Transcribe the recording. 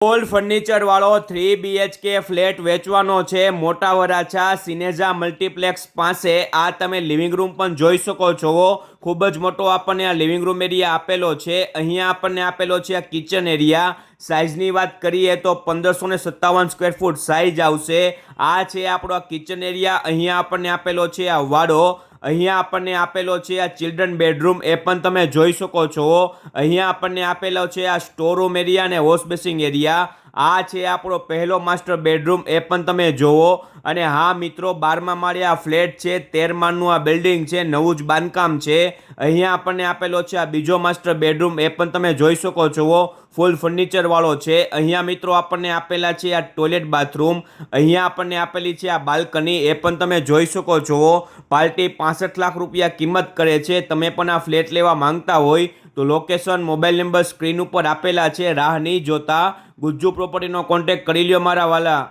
ફૂલ furniture વાળો 3 BHK flat વેચવાનો છે મોટા વરાછા સિનેઝા મલ્ટીપ્લેક્સ પાસે। આ તમે લિવિંગ રૂમ પણ જોઈ શકો છો। ખૂબ જ મોટો આપણને આ લિવિંગ રૂમ એરિયા આપેલો છે। અહીંયા આપણને આપેલો છે આ કિચન એરિયા। સાઇઝની વાત કરીએ તો 1557 સ્ક્વેર ફૂટ સાઇઝ આવશે। આ છે આપણો આ કિચન એરિયા। અહીંયા આપણને આપેલો છે આ વાડો। અહીંયા આપણને આપેલો છે આ ચિલ્ડ્રન બેડરૂમ, એ પણ તમે જોઈ શકો છો। અહીંયા આપણને આપેલો છે આ સ્ટોર રૂમ એરિયા અને વોશ બેસિંગ એરિયા। આ છે આપણો પહેલો માસ્ટર બેડરૂમ, એ પણ તમે જોવો। અને હા મિત્રો, 12મા માળે આ ફ્લેટ છે, 13 માળનું આ બિલ્ડિંગ છે, નવું જ બાંધકામ છે। અહીંયા આપણને આપેલો છે આ બીજો માસ્ટર બેડરૂમ, એ પણ તમે જોઈ શકો છો। ફૂલ ફર્નિચર વાળો છે। અહીંયા મિત્રો આપણને આપેલા છે આ ટોયલેટ બાથરૂમ। અહીંયા આપણને આપેલી છે આ બાલ્કની, એ પણ તમે જોઈ શકો છો। પાર્ટી 65 લાખ રૂપિયા કિંમત કરે છે। તમે પણ આ ફ્લેટ લેવા માંગતા હોય તો લોકેશન, મોબાઈલ નંબર સ્ક્રીન ઉપર આપેલા છે, રાહ નહીં જોતા ગુજ્જુ પ્રોપર્ટીનો કોન્ટેક્ટ કરી લ્યો મારા વાલા।